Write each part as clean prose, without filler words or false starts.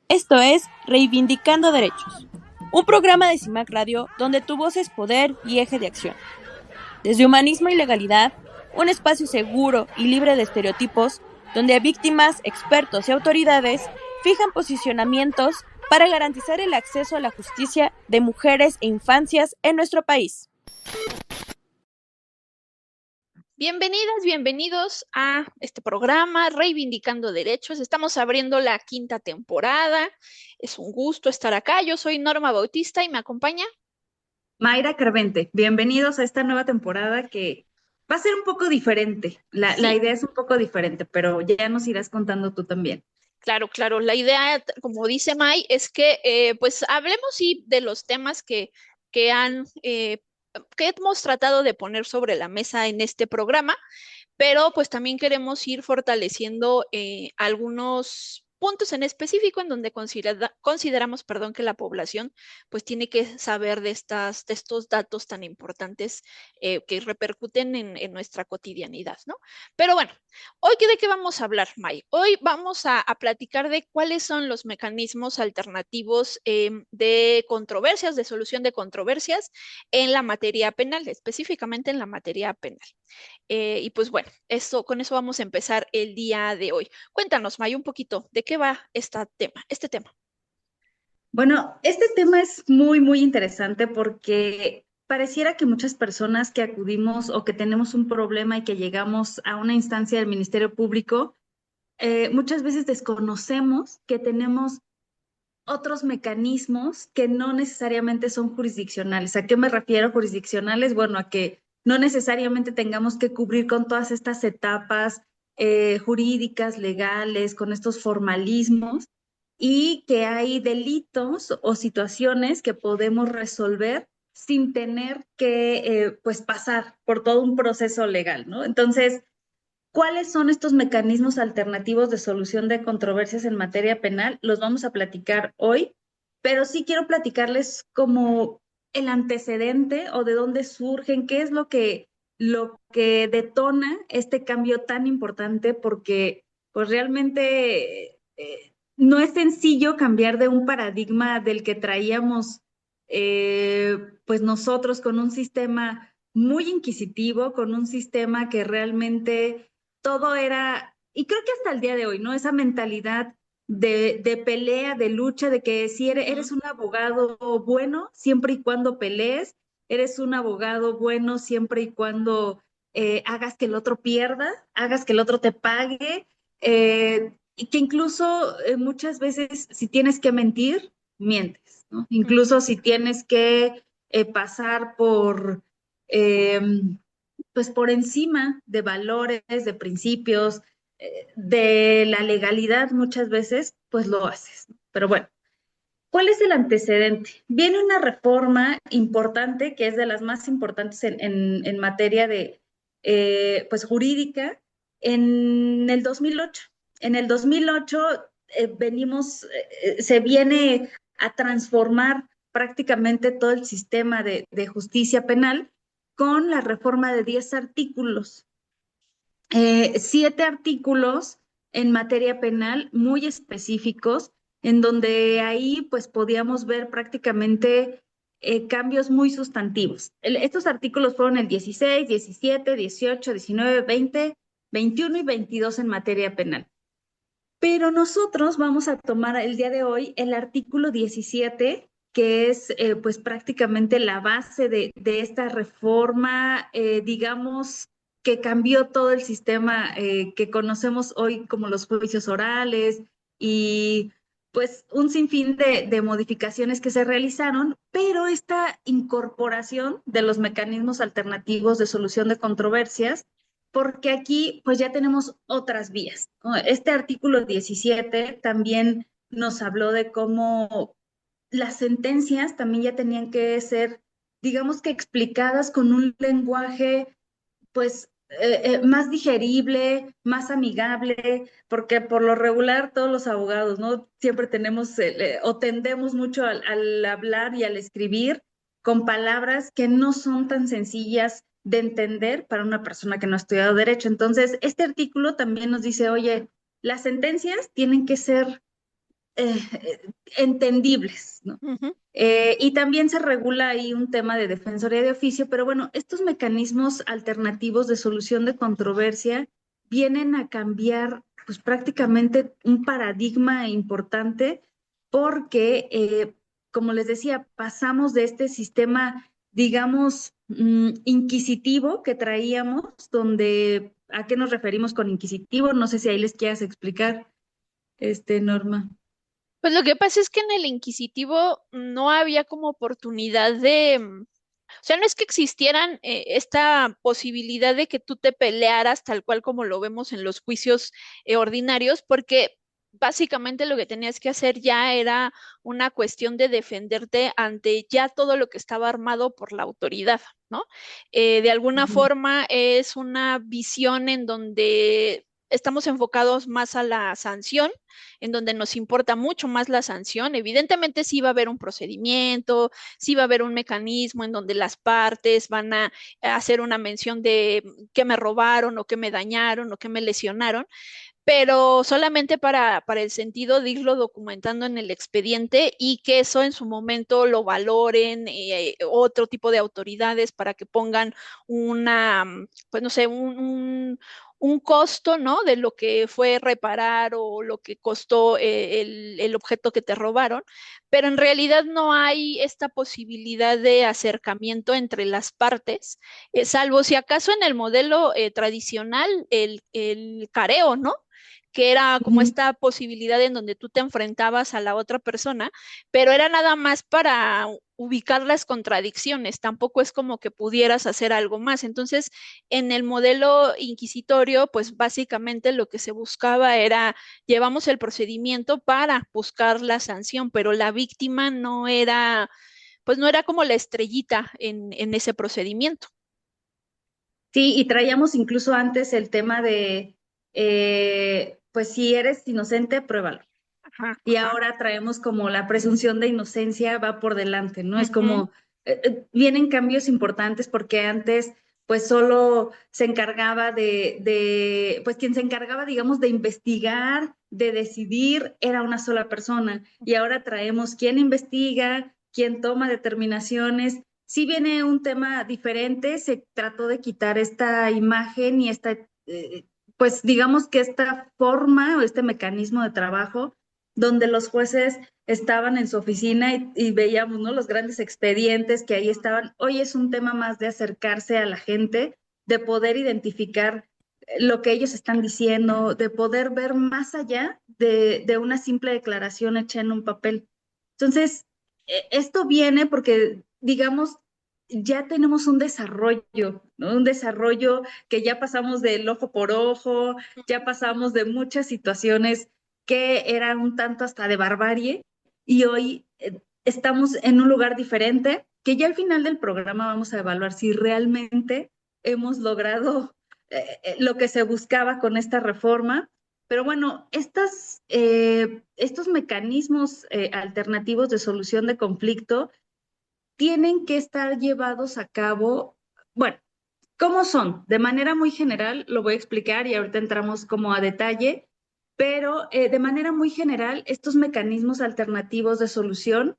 Esto es Reivindicando Derechos, un programa de CIMAC Radio donde tu voz es poder y eje de acción. Desde humanismo y legalidad, un espacio seguro y libre de estereotipos, donde víctimas, expertos y autoridades fijan posicionamientos para garantizar el acceso a la justicia de mujeres e infancias en nuestro país. Bienvenidas, bienvenidos a este programa Reivindicando Derechos. Estamos abriendo la 5ª temporada. Es un gusto estar acá. Yo soy Norma Bautista y me acompaña. Mayra Carvente, bienvenidos a esta nueva temporada que va a ser un poco diferente. La Sí, idea es un poco diferente, pero ya nos irás contando tú también. claro, claro. La idea, como dice May, es que pues hablemos sí de los temas que han que hemos tratado de poner sobre la mesa en este programa, pero pues también queremos ir fortaleciendo algunos puntos en específico en donde consideramos, perdón, que la población pues tiene que saber de estos datos tan importantes que repercuten en nuestra cotidianidad, ¿no? Pero bueno, hoy ¿de qué vamos a hablar, May? Hoy vamos a platicar de cuáles son los mecanismos alternativos de controversias, de solución de controversias en la materia penal, específicamente en la materia penal. Y pues bueno, con eso vamos a empezar el día de hoy. Cuéntanos, May, un poquito de qué va este tema. Bueno, este tema es muy interesante porque pareciera que muchas personas que acudimos o que tenemos un problema y que llegamos a una instancia del Ministerio Público, muchas veces desconocemos que tenemos otros mecanismos que no necesariamente son jurisdiccionales. ¿A qué me refiero jurisdiccionales? Bueno, a que no necesariamente tengamos que cubrir con todas estas etapas jurídicas, legales, con estos formalismos, y que hay delitos o situaciones que podemos resolver sin tener que pues pasar por todo un proceso legal, ¿no? Entonces, ¿cuáles son estos mecanismos alternativos de solución de controversias en materia penal? Los vamos a platicar hoy, pero sí quiero platicarles como el antecedente o de dónde surgen, qué es lo que detona este cambio tan importante, porque pues realmente no es sencillo cambiar de un paradigma del que traíamos pues nosotros con un sistema muy inquisitivo, con un sistema que realmente todo era, y creo que hasta el día de hoy, ¿no? Esa mentalidad de pelea, de lucha, de que si eres un abogado bueno siempre y cuando pelees, eres un abogado bueno siempre y cuando hagas que el otro pierda, hagas que el otro te pague, y que incluso muchas veces si tienes que mentir, mientes, ¿no? Incluso si tienes que pasar eh, pues por encima de valores, de principios, de la legalidad muchas veces, pues lo haces. Pero bueno, ¿cuál es el antecedente? Viene una reforma importante, que es de las más importantes en materia de, pues jurídica, en el 2008. En el 2008 se viene a transformar prácticamente todo el sistema de justicia penal con la reforma de 10 artículos, 7 artículos en materia penal muy específicos, en donde ahí pues podíamos ver prácticamente cambios muy sustantivos. Estos artículos fueron el 16, 17, 18, 19, 20, 21 y 22 en materia penal. Pero nosotros vamos a tomar el día de hoy el artículo 17, que es pues prácticamente la base de esta reforma, digamos, que cambió todo el sistema que conocemos hoy como los juicios orales y pues un sinfín de modificaciones que se realizaron, pero esta incorporación de los mecanismos alternativos de solución de controversias, porque aquí pues ya tenemos otras vías, ¿no? Este artículo 17 también nos habló de cómo las sentencias también ya tenían que ser, digamos que explicadas con un lenguaje pues más digerible, más amigable, porque por lo regular todos los abogados, ¿no? Siempre tenemos o tendemos mucho al hablar y al escribir con palabras que no son tan sencillas de entender para una persona que no ha estudiado derecho. Entonces, este artículo también nos dice, oye, las sentencias tienen que ser eh, entendibles, ¿no? Y también se regula ahí un tema de defensoría de oficio, pero bueno, estos mecanismos alternativos de solución de controversia vienen a cambiar pues prácticamente un paradigma importante porque, como les decía, pasamos de este sistema, digamos, inquisitivo que traíamos, donde, ¿a qué nos referimos con inquisitivo? No sé si ahí les quieras explicar, Norma. Pues lo que pasa es que en el inquisitivo no había como oportunidad de, o sea, no es que existieran esta posibilidad de que tú te pelearas tal cual como lo vemos en los juicios ordinarios, porque básicamente lo que tenías que hacer ya era una cuestión de defenderte ante ya todo lo que estaba armado por la autoridad, ¿no? De alguna Ujú. forma es una visión en donde estamos enfocados más a la sanción, en donde nos importa mucho más la sanción. Evidentemente sí va a haber un procedimiento, sí va a haber un mecanismo en donde las partes van a hacer una mención de qué me robaron o qué me dañaron o qué me lesionaron, pero solamente para el sentido de irlo documentando en el expediente y que eso en su momento lo valoren otro tipo de autoridades para que pongan una, pues no sé, un costo, ¿no? De lo que fue reparar o lo que costó el objeto que te robaron, pero en realidad no hay esta posibilidad de acercamiento entre las partes, salvo si acaso en el modelo tradicional, el careo, ¿no? Que era como Ujú. esta posibilidad en donde tú te enfrentabas a la otra persona, pero era nada más para ubicar las contradicciones, tampoco es como que pudieras hacer algo más. Entonces, en el modelo inquisitorio, pues básicamente lo que se buscaba era, llevamos el procedimiento para buscar la sanción, pero la víctima no era, pues no era como la estrellita en ese procedimiento. Sí, y traíamos incluso antes el tema de, pues si eres inocente, pruébalo. Ajá, Y ahora traemos como la presunción de inocencia va por delante, ¿no? Es ujú, como, vienen cambios importantes porque antes, pues solo se encargaba pues quien se encargaba, digamos, de investigar, de decidir, era una sola persona. Y ahora traemos quién investiga, quién toma determinaciones. Si viene un tema diferente, se trató de quitar esta imagen y esta, pues digamos que esta forma o este mecanismo de trabajo donde los jueces estaban en su oficina y veíamos, ¿no? Los grandes expedientes que ahí estaban. Hoy es un tema más de acercarse a la gente, de poder identificar lo que ellos están diciendo, de poder ver más allá de una simple declaración hecha en un papel. Entonces, esto viene porque, digamos, ya tenemos un desarrollo, ¿no? Un desarrollo que ya pasamos del ojo por ojo, ya pasamos de muchas situaciones que eran un tanto hasta de barbarie y hoy estamos en un lugar diferente que ya al final del programa vamos a evaluar si realmente hemos logrado lo que se buscaba con esta reforma. Pero bueno, estos mecanismos alternativos de solución de conflicto tienen que estar llevados a cabo, bueno, ¿cómo son? De manera muy general, lo voy a explicar y ahorita entramos como a detalle, pero de manera muy general, estos mecanismos alternativos de solución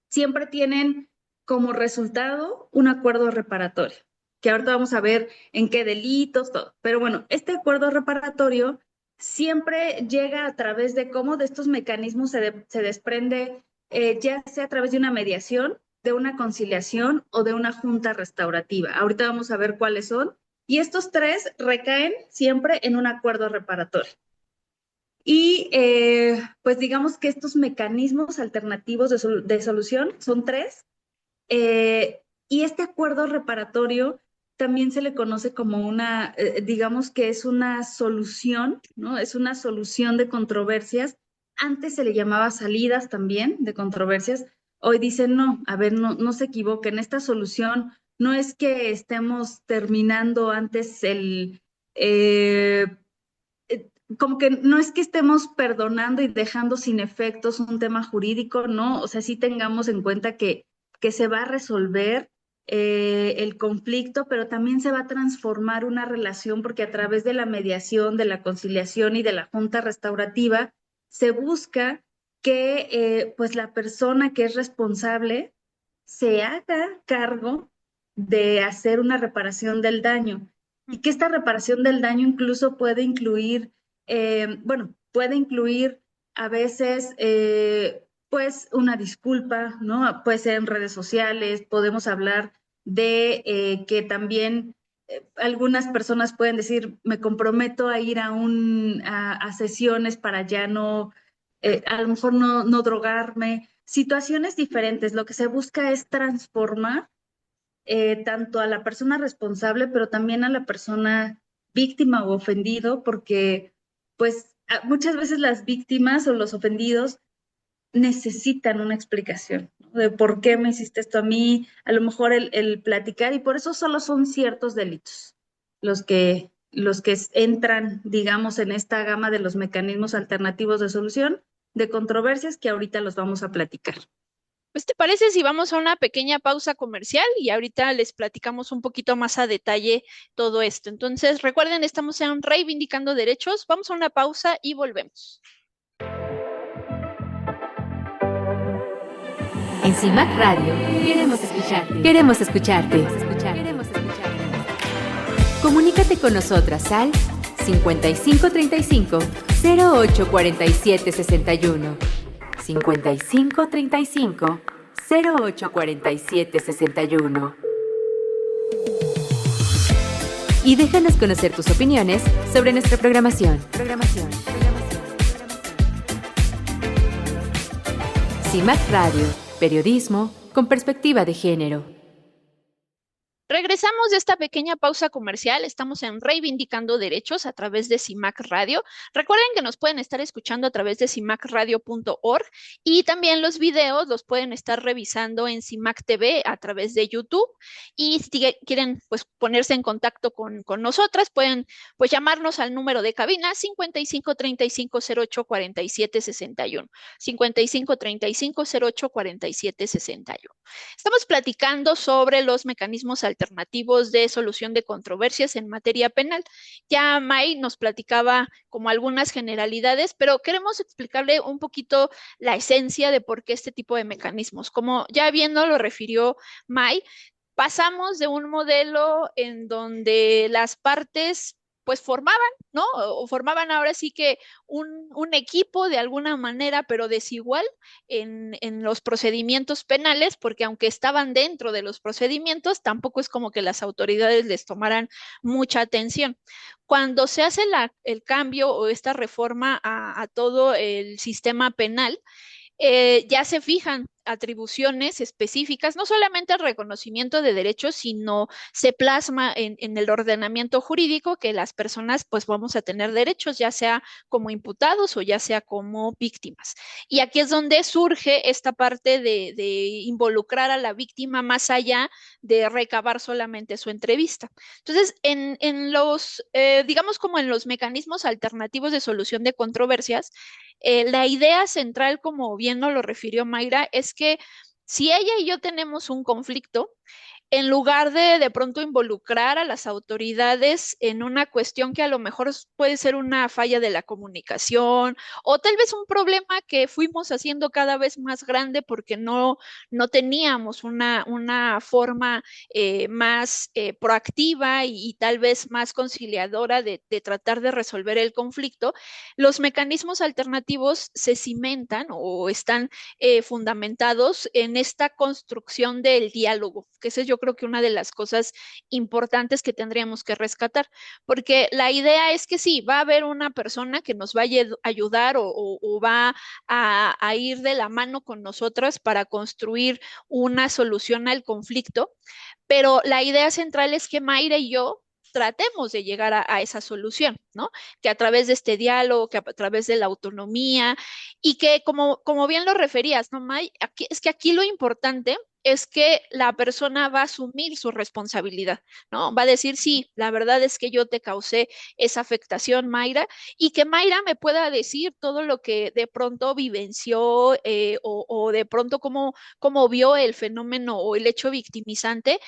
siempre tienen como resultado un acuerdo reparatorio, que ahorita vamos a ver en qué delitos, todo. Pero bueno, este acuerdo reparatorio siempre llega a través de cómo de estos mecanismos se desprende, ya sea a través de una mediación, de una conciliación o de una junta restaurativa. Ahorita vamos a ver cuáles son. Y estos tres recaen siempre en un acuerdo reparatorio. Y pues digamos que estos mecanismos alternativos de solución son tres. Y este acuerdo reparatorio también se le conoce como una, digamos que es una solución, ¿no? Es una solución de controversias. Antes se le llamaba salidas también de controversias. Hoy dicen, no, a ver, no se equivoquen. Esta solución no es que estemos terminando antes eh, como que no es que estemos perdonando y dejando sin efectos un tema jurídico, ¿no? O sea, sí tengamos en cuenta que se va a resolver el conflicto, pero también se va a transformar una relación porque a través de la mediación, de la conciliación y de la junta restaurativa, se busca que pues la persona que es responsable se haga cargo de hacer una reparación del daño y que esta reparación del daño incluso puede incluir, puede incluir a veces pues una disculpa, ¿no? Puede ser en redes sociales, podemos hablar de que también algunas personas pueden decir, me comprometo a ir a sesiones para ya no, a lo mejor no drogarme, situaciones diferentes. Lo que se busca es transformar tanto a la persona responsable, pero también a la persona víctima o ofendido, porque pues muchas veces las víctimas o los ofendidos necesitan una explicación, ¿no? De por qué me hiciste esto a mí, a lo mejor el platicar, y por eso solo son ciertos delitos los que entran, digamos, en esta gama de los mecanismos alternativos de solución de controversias que ahorita los vamos a platicar. Pues, ¿te parece si vamos a una pequeña pausa comercial y ahorita les platicamos un poquito más a detalle todo esto? Entonces, recuerden, estamos en Reivindicando Derechos. Vamos a una pausa y volvemos. En CIMAC Radio queremos escucharte. Queremos escucharte. Queremos escucharte. Comunícate con nosotras al 5535 0847 61. 5535 0847 61. Y déjanos conocer tus opiniones sobre nuestra programación. CIMAC Radio, periodismo con perspectiva de género. Regresamos de esta pequeña pausa comercial. Estamos en Reivindicando Derechos a través de CIMAC Radio. Recuerden que nos pueden estar escuchando a través de cimacradio.org y también los videos los pueden estar revisando en CIMAC TV a través de YouTube. Y si quieren pues ponerse en contacto con nosotras, pueden pues llamarnos al número de cabina 55 35 08 47 61. 55 35 08 47 61. Estamos platicando sobre los mecanismos alternativos de solución de controversias en materia penal. Ya May nos platicaba como algunas generalidades, pero queremos explicarle un poquito la esencia de por qué este tipo de mecanismos. Como ya bien nos lo refirió May, pasamos de un modelo en donde las partes pues formaban, ¿no? O formaban ahora sí que un equipo de alguna manera, pero desigual en los procedimientos penales, porque aunque estaban dentro de los procedimientos, tampoco es como que las autoridades les tomaran mucha atención. Cuando se hace el cambio o esta reforma a todo el sistema penal, ya se fijan atribuciones específicas, no solamente el reconocimiento de derechos, sino se plasma en el ordenamiento jurídico que las personas pues vamos a tener derechos, ya sea como imputados o ya sea como víctimas. Y aquí es donde surge esta parte de involucrar a la víctima más allá de recabar solamente su entrevista. Entonces, en los, digamos como en los mecanismos alternativos de solución de controversias, la idea central, como bien nos lo refirió Mayra, es que si ella y yo tenemos un conflicto, en lugar de pronto involucrar a las autoridades en una cuestión que a lo mejor puede ser una falla de la comunicación o tal vez un problema que fuimos haciendo cada vez más grande porque no teníamos una forma más proactiva y tal vez más conciliadora de tratar de resolver el conflicto, los mecanismos alternativos se cimentan o están fundamentados en esta construcción del diálogo, que ese yo creo que una de las cosas importantes que tendríamos que rescatar, porque la idea es que sí, va a haber una persona que nos va a ayudar o va a ir de la mano con nosotras para construir una solución al conflicto, pero la idea central es que Mayra y yo tratemos de llegar a esa solución, ¿no? Que a través de este diálogo, que a través de la autonomía y que como bien lo referías, ¿no, May? Es que aquí lo importante es que la persona va a asumir su responsabilidad, ¿no? Va a decir, sí, la verdad es que yo te causé esa afectación, Mayra, y que Mayra me pueda decir todo lo que de pronto vivenció o de pronto cómo vio el fenómeno o el hecho victimizante,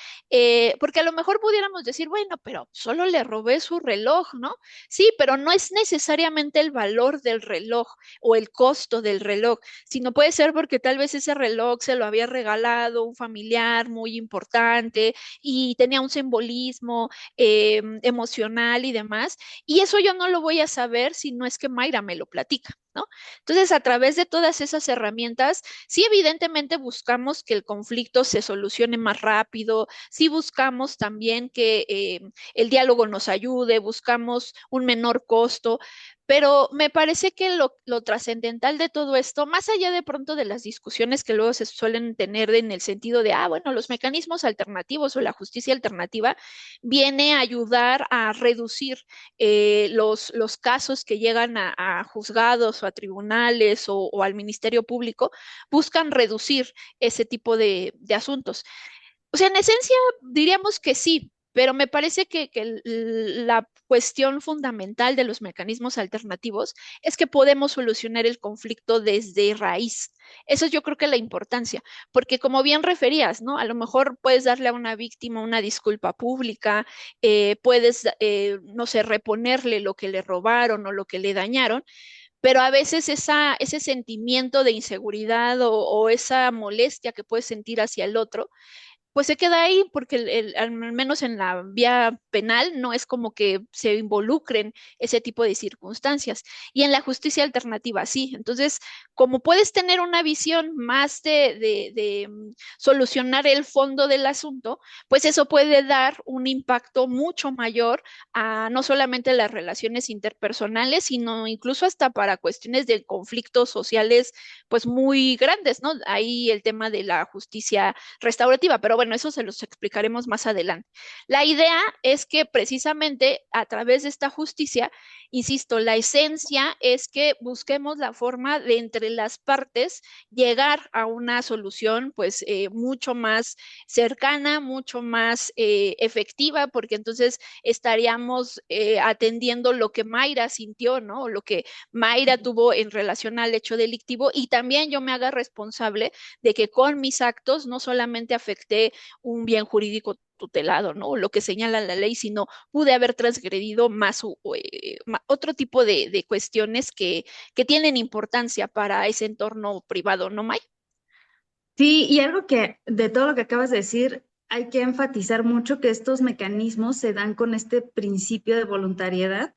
porque a lo mejor pudiéramos decir, bueno, pero solo le robé su reloj, ¿no? Sí, pero no es necesariamente el valor del reloj o el costo del reloj, sino puede ser porque tal vez ese reloj se lo había regalado un familiar muy importante y tenía un simbolismo emocional y demás, y eso yo no lo voy a saber si no es que Mayra me lo platica, ¿no? Entonces, a través de todas esas herramientas, sí, evidentemente buscamos que el conflicto se solucione más rápido, sí buscamos también que el diálogo nos ayude, buscamos un menor costo, pero me parece que lo trascendental de todo esto, más allá de pronto de las discusiones que luego se suelen tener en el sentido de, bueno, los mecanismos alternativos o la justicia alternativa, viene a ayudar a reducir los casos que llegan a juzgados o a tribunales o al Ministerio Público, buscan reducir ese tipo de asuntos. O sea, en esencia diríamos que sí, pero me parece que la cuestión fundamental de los mecanismos alternativos es que podemos solucionar el conflicto desde raíz. Eso es yo creo que la importancia, porque como bien referías, ¿no? A lo mejor puedes darle a una víctima una disculpa pública, puedes, no sé, reponerle lo que le robaron o lo que le dañaron, pero a veces ese sentimiento de inseguridad o esa molestia que puedes sentir hacia el otro pues se queda ahí porque al menos en la vía penal no es como que se involucren ese tipo de circunstancias. Y en la justicia alternativa sí. Entonces, como puedes tener una visión más de solucionar el fondo del asunto, pues eso puede dar un impacto mucho mayor a no solamente las relaciones interpersonales, sino incluso hasta para cuestiones de conflictos sociales, pues muy grandes, ¿no? Ahí el tema de la justicia restaurativa, pero bueno, eso se los explicaremos más adelante. La idea es que precisamente a través de esta justicia, insisto, la esencia es que busquemos la forma de entre las partes llegar a una solución pues mucho más cercana, mucho más efectiva, porque entonces estaríamos atendiendo lo que Mayra sintió, ¿no? O lo que Mayra tuvo en relación al hecho delictivo y también yo me haga responsable de que con mis actos no solamente afecté un bien jurídico tutelado, ¿no? Lo que señala la ley, sino pude haber transgredido más otro tipo de cuestiones que tienen importancia para ese entorno privado, ¿no, May? Sí, y algo que de todo lo que acabas de decir, hay que enfatizar mucho que estos mecanismos se dan con este principio de voluntariedad,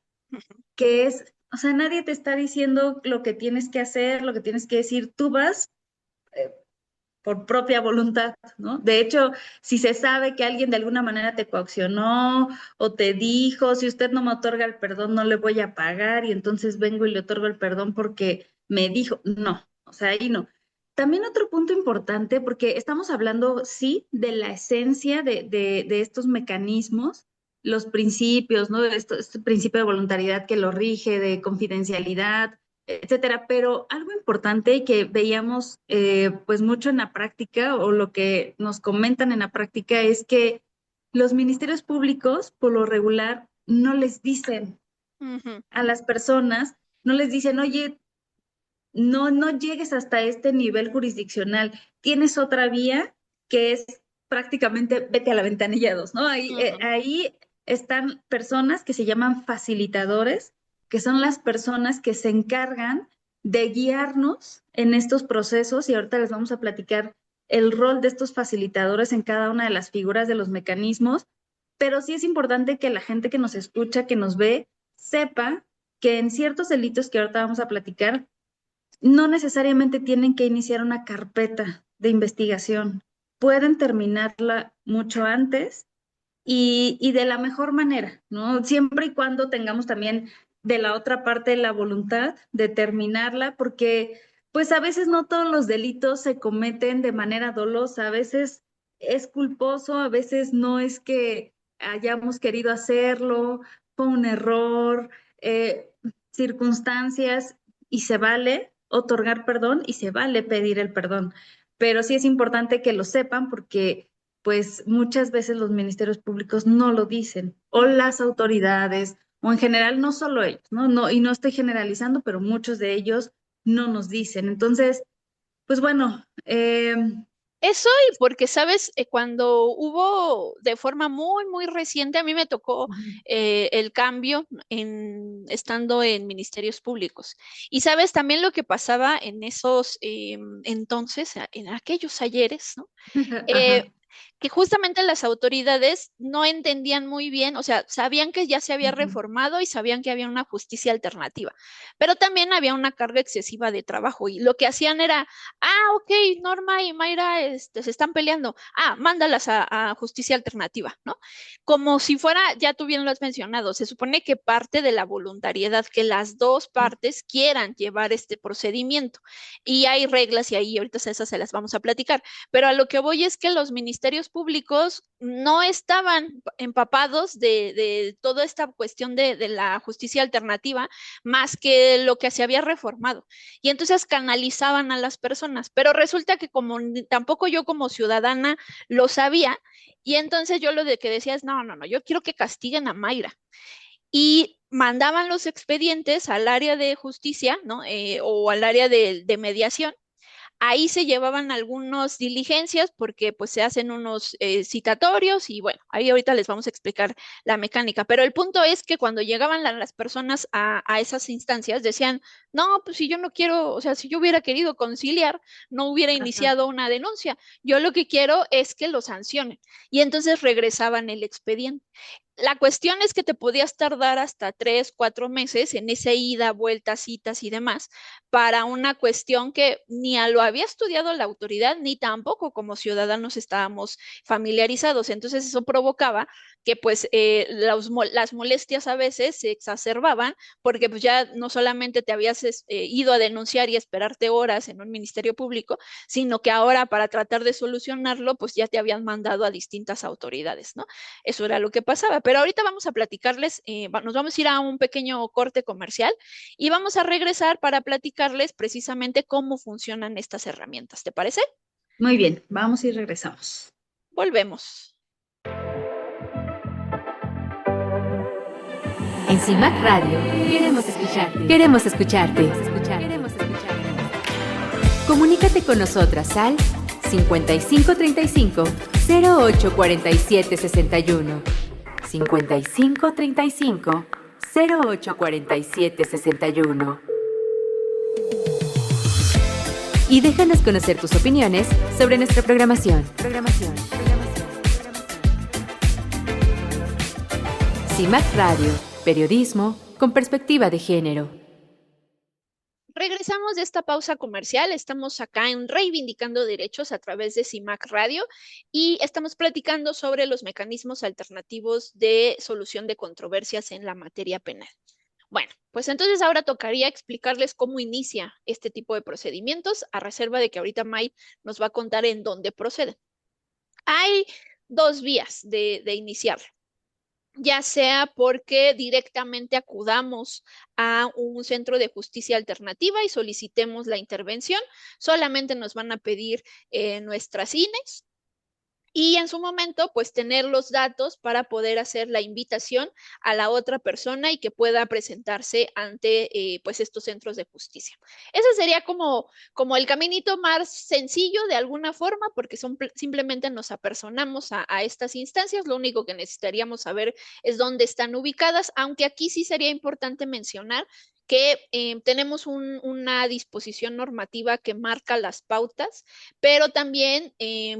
que es, o sea, nadie te está diciendo lo que tienes que hacer, lo que tienes que decir, tú vas eh, por propia voluntad, ¿no? De hecho, si se sabe que alguien de alguna manera te coaccionó o te dijo, si usted no me otorga el perdón, no le voy a pagar y entonces vengo y le otorgo el perdón porque me dijo, no, o sea, ahí no. También otro punto importante, porque estamos hablando, sí, de la esencia de estos mecanismos, los principios, ¿no? Este principio de voluntariedad que lo rige, de confidencialidad, etcétera. Pero algo importante que veíamos pues mucho en la práctica o lo que nos comentan en la práctica es que los ministerios públicos por lo regular no les dicen Ujú, a las personas, no les dicen, oye, no llegues hasta este nivel jurisdiccional, tienes otra vía que es prácticamente vete a la ventanilla 2, ¿no? ujú. Ahí están personas que se llaman facilitadores, que son las personas que se encargan de guiarnos en estos procesos y ahorita les vamos a platicar el rol de estos facilitadores en cada una de las figuras de los mecanismos, pero sí es importante que la gente que nos escucha, que nos ve, sepa que en ciertos delitos que ahorita vamos a platicar, no necesariamente tienen que iniciar una carpeta de investigación, pueden terminarla mucho antes y de la mejor manera, ¿no? Siempre y cuando tengamos también de la otra parte la voluntad de terminarla, porque pues a veces no todos los delitos se cometen de manera dolosa, a veces es culposo, a veces no es que hayamos querido hacerlo, fue un error, circunstancias y se vale otorgar perdón y se vale pedir el perdón. pero sí es importante que lo sepan porque pues muchas veces los ministerios públicos no lo dicen, o las autoridades, o en general no solo ellos, ¿no? No, y no estoy generalizando, pero muchos de ellos no nos dicen. Entonces, pues bueno, Eso y porque, sabes, cuando hubo de forma muy, muy reciente, a mí me tocó el cambio estando en ministerios públicos. Y sabes también lo que pasaba en esos entonces, en aquellos ayeres, ¿no? ajá, Eh, que justamente las autoridades no entendían muy bien, o sea, sabían que ya se había ujú, reformado y sabían que había una justicia alternativa, pero también había una carga excesiva de trabajo y lo que hacían era, ok, Norma y Mayra se están peleando, mándalas a justicia alternativa, ¿no? Como si fuera, ya tú bien lo has mencionado, se supone que parte de la voluntariedad, que las dos partes quieran llevar este procedimiento y hay reglas y ahí ahorita esas se las vamos a platicar, pero a lo que voy es que los ministerios públicos no estaban empapados de toda esta cuestión de la justicia alternativa, más que lo que se había reformado. Y entonces canalizaban a las personas, pero resulta que como tampoco yo como ciudadana lo sabía, y entonces yo lo de que decía es, no, no, no, yo quiero que castiguen a Mayra. Y mandaban los expedientes al área de justicia, ¿no? O al área de mediación. Ahí se llevaban algunas diligencias porque pues se hacen unos citatorios y bueno, ahí ahorita les vamos a explicar la mecánica, pero el punto es que cuando llegaban las personas a esas instancias decían, no, pues si yo no quiero, o sea, si yo hubiera querido conciliar, no hubiera ajá. iniciado una denuncia, yo lo que quiero es que lo sancionen y entonces regresaban el expediente. La cuestión es que te podías tardar hasta 3, 4 meses en esa ida, vuelta, citas y demás para una cuestión que ni a lo había estudiado la autoridad, ni tampoco como ciudadanos estábamos familiarizados. Entonces eso provocaba que pues las molestias a veces se exacerbaban porque pues ya no solamente te habías ido a denunciar y esperarte horas en un ministerio público, sino que ahora para tratar de solucionarlo pues ya te habían mandado a distintas autoridades, ¿no? Eso era lo que pasaba. Pero ahorita vamos a platicarles, nos vamos a ir a un pequeño corte comercial y vamos a regresar para platicarles precisamente cómo funcionan estas herramientas. ¿Te parece? Muy bien, vamos y regresamos. Volvemos. En CIMAC Radio queremos escucharte. Queremos escucharte. Queremos escucharte. Comunícate con nosotras al 5535 0847 61. 5535 0847 61. Y déjanos conocer tus opiniones sobre nuestra programación. CIMAC Radio, periodismo con perspectiva de género. Regresamos de esta pausa comercial. Estamos acá en Reivindicando Derechos a través de CIMAC Radio y estamos platicando sobre los mecanismos alternativos de solución de controversias en la materia penal. Bueno, pues entonces ahora tocaría explicarles cómo inicia este tipo de procedimientos, a reserva de que ahorita May nos va a contar en dónde proceden. Hay dos vías de iniciarlo, ya sea porque directamente acudamos a un centro de justicia alternativa y solicitemos la intervención, solamente nos van a pedir nuestras INES y en su momento, pues tener los datos para poder hacer la invitación a la otra persona y que pueda presentarse ante pues estos centros de justicia. Ese sería como el caminito más sencillo de alguna forma, porque simplemente nos apersonamos a estas instancias. Lo único que necesitaríamos saber es dónde están ubicadas, aunque aquí sí sería importante mencionar que tenemos una disposición normativa que marca las pautas, pero también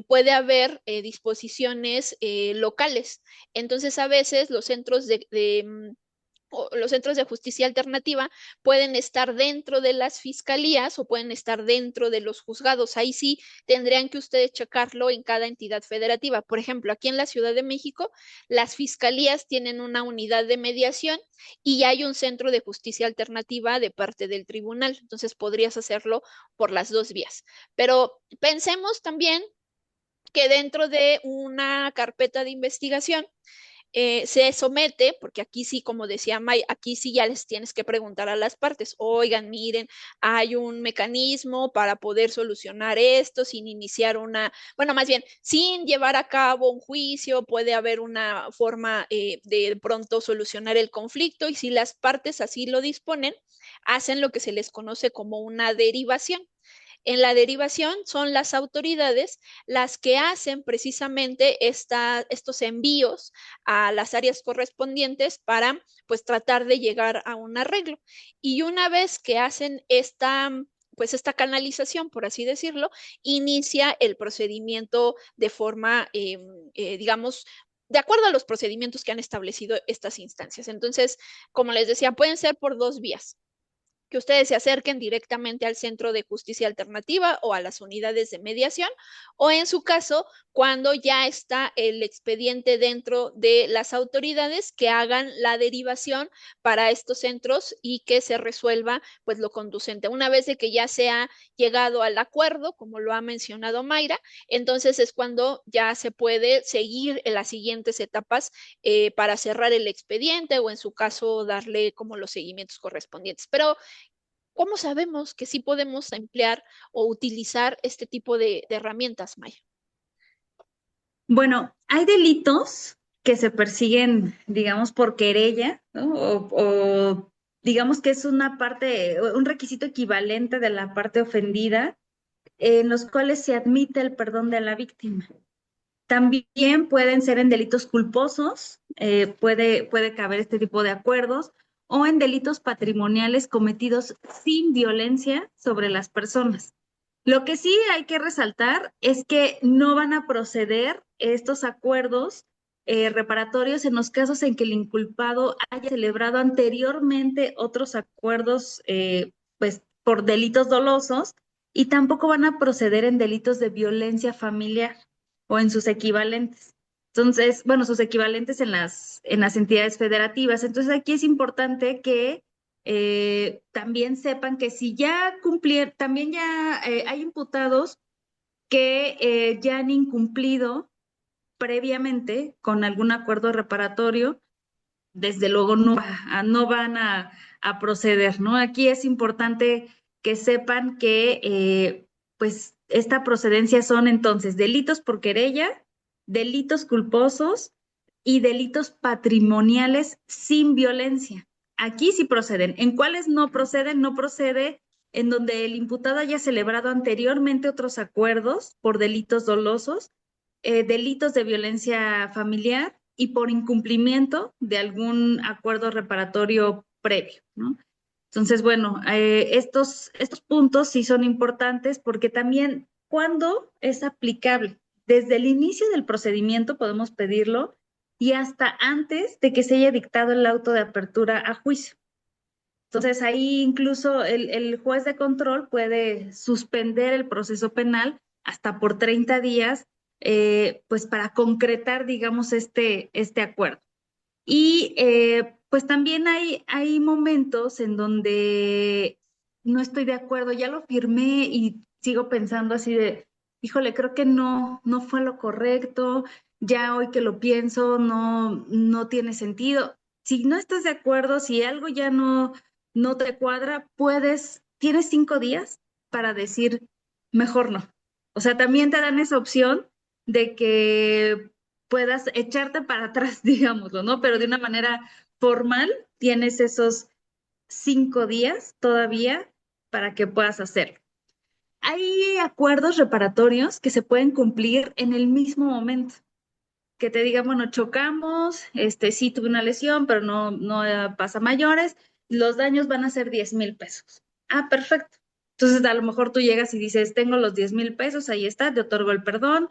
puede haber disposiciones locales. Entonces, a veces los centros los centros de justicia alternativa pueden estar dentro de las fiscalías o pueden estar dentro de los juzgados. Ahí sí tendrían que ustedes checarlo en cada entidad federativa. Por ejemplo, aquí en la Ciudad de México, las fiscalías tienen una unidad de mediación y hay un centro de justicia alternativa de parte del tribunal. Entonces podrías hacerlo por las dos vías. Pero pensemos también que dentro de una carpeta de investigación se somete, porque aquí sí, como decía May, aquí sí ya les tienes que preguntar a las partes, oigan, miren, hay un mecanismo para poder solucionar esto sin iniciar bueno, más bien, sin llevar a cabo un juicio, puede haber una forma de pronto solucionar el conflicto y si las partes así lo disponen, hacen lo que se les conoce como una derivación. En la derivación son las autoridades las que hacen precisamente estos envíos a las áreas correspondientes para pues tratar de llegar a un arreglo. Y una vez que hacen pues esta canalización, por así decirlo, inicia el procedimiento de forma, digamos, de acuerdo a los procedimientos que han establecido estas instancias. Entonces, como les decía, pueden ser por dos vías que ustedes se acerquen directamente al Centro de Justicia Alternativa o a las unidades de mediación, o en su caso, cuando ya está el expediente dentro de las autoridades, que hagan la derivación para estos centros y que se resuelva pues lo conducente. Una vez de que ya se ha llegado al acuerdo, como lo ha mencionado Mayra, entonces es cuando ya se puede seguir en las siguientes etapas para cerrar el expediente o en su caso darle como los seguimientos correspondientes. Pero ¿cómo sabemos que sí podemos emplear o utilizar este tipo de herramientas, Maya? Bueno, hay delitos que se persiguen, digamos, por querella, ¿no? O digamos que es una parte, un requisito equivalente de la parte ofendida, en los cuales se admite el perdón de la víctima. También pueden ser en delitos culposos, puede caber este tipo de acuerdos, o en delitos patrimoniales cometidos sin violencia sobre las personas. Lo que sí hay que resaltar es que no van a proceder estos acuerdos reparatorios en los casos en que el inculpado haya celebrado anteriormente otros acuerdos, pues, por delitos dolosos, y tampoco van a proceder en delitos de violencia familiar o en sus equivalentes. Entonces, bueno, sus equivalentes en las entidades federativas. Entonces, aquí es importante que también sepan que si ya cumplieron, también ya hay imputados que ya han incumplido previamente con algún acuerdo reparatorio, desde luego no van a proceder, ¿no? Aquí es importante que sepan que pues esta procedencia son entonces delitos por querella, delitos culposos y delitos patrimoniales sin violencia. Aquí sí proceden. ¿En cuáles no proceden? No procede en donde el imputado haya celebrado anteriormente otros acuerdos por delitos dolosos, delitos de violencia familiar y por incumplimiento de algún acuerdo reparatorio previo, ¿no? Entonces, bueno, estos puntos sí son importantes porque también cuando es aplicable. Desde el inicio del procedimiento podemos pedirlo y hasta antes de que se haya dictado el auto de apertura a juicio. Entonces, ahí incluso el juez de control puede suspender el proceso penal hasta por 30 días, pues para concretar, digamos, este acuerdo. Y pues también hay momentos en donde no estoy de acuerdo, ya lo firmé y sigo pensando así de, híjole, creo que no fue lo correcto, ya hoy que lo pienso, no tiene sentido. Si no estás de acuerdo, si algo ya no te cuadra, tienes 5 días para decir, mejor no. O sea, también te dan esa opción de que puedas echarte para atrás, digámoslo, ¿no? Pero de una manera formal tienes esos 5 días todavía para que puedas hacerlo. Hay acuerdos reparatorios que se pueden cumplir en el mismo momento. Que te digan, bueno, chocamos, sí tuve una lesión, pero no pasa a mayores, los daños van a ser 10,000 pesos. Ah, perfecto. Entonces, a lo mejor tú llegas y dices, tengo los 10,000 pesos, ahí está, te otorgo el perdón,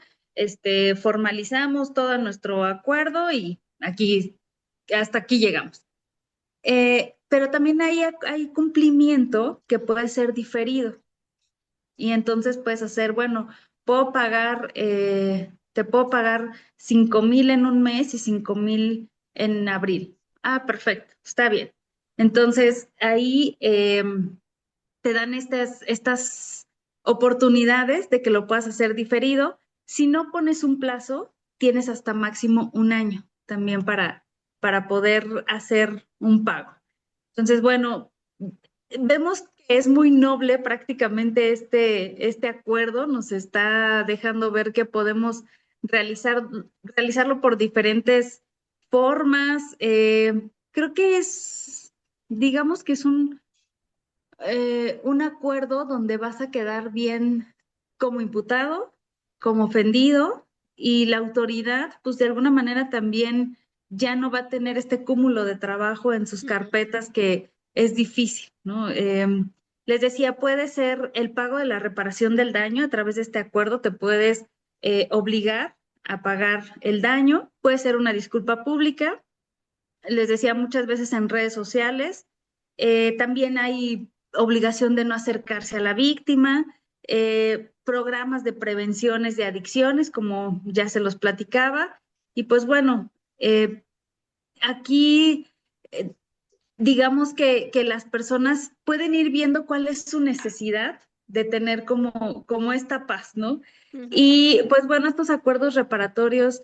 formalizamos todo nuestro acuerdo y hasta aquí llegamos. Pero también hay cumplimiento que puede ser diferido. Y entonces puedes hacer, bueno, te puedo pagar 5,000 en un mes y 5,000 en abril. Ah, perfecto, está bien. Entonces ahí te dan estas oportunidades de que lo puedas hacer diferido. Si no pones un plazo, tienes hasta máximo un año también para poder hacer un pago. Entonces, bueno, vemos que es muy noble prácticamente este acuerdo, nos está dejando ver que podemos realizarlo por diferentes formas. Creo que digamos que es un acuerdo donde vas a quedar bien como imputado, como ofendido, y la autoridad, pues de alguna manera también ya no va a tener este cúmulo de trabajo en sus carpetas que es difícil, ¿no? Les decía, puede ser el pago de la reparación del daño a través de este acuerdo, te puedes obligar a pagar el daño, puede ser una disculpa pública, les decía muchas veces en redes sociales, también hay obligación de no acercarse a la víctima, programas de prevenciones de adicciones, como ya se los platicaba, y pues bueno, aquí digamos que las personas pueden ir viendo cuál es su necesidad de tener como esta paz, ¿no? Y pues bueno, estos acuerdos reparatorios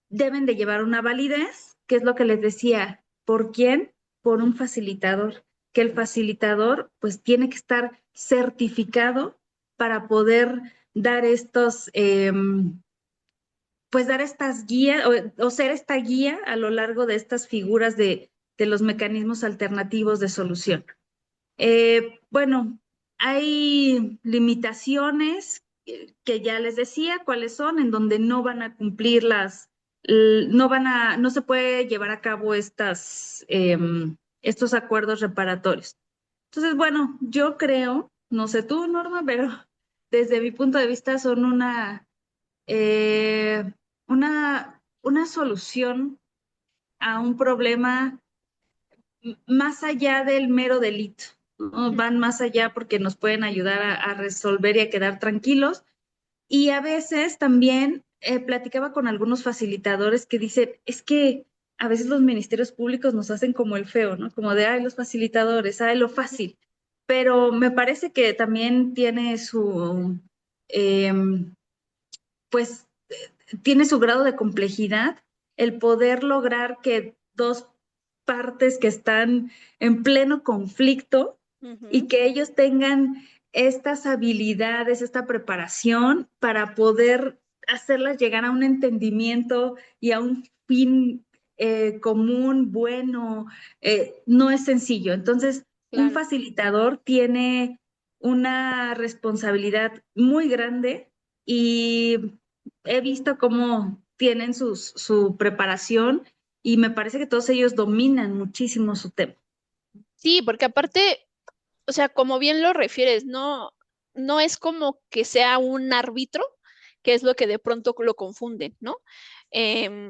deben de llevar una validez, que es lo que les decía. ¿Por quién? Por un facilitador, que el facilitador pues tiene que estar certificado para poder dar pues dar estas guías o ser esta guía a lo largo de estas figuras de los mecanismos alternativos de solución. Bueno, hay limitaciones que ya les decía cuáles son, en donde no van a cumplir no se puede llevar a cabo estos acuerdos reparatorios. Entonces, bueno, yo creo, no sé tú, Norma, pero desde mi punto de vista son eh, una solución a un problema más allá del mero delito, ¿no? Van más allá porque nos pueden ayudar a resolver y a quedar tranquilos. Y a veces también platicaba con algunos facilitadores que dicen, es que a veces los ministerios públicos nos hacen como el feo, ¿no? Como de, ay, los facilitadores, ay, lo fácil. Pero me parece que también tiene pues, tiene su grado de complejidad el poder lograr que dos partes que están en pleno conflicto y que ellos tengan estas habilidades, esta preparación para poder hacerlas llegar a un entendimiento y a un fin común, bueno, no es sencillo. Entonces, un facilitador tiene una responsabilidad muy grande y he visto cómo tienen su preparación y me parece que todos ellos dominan muchísimo su tema. Sí, porque aparte, o sea, como bien lo refieres, no es como que sea un árbitro, que es lo que de pronto lo confunden, ¿no?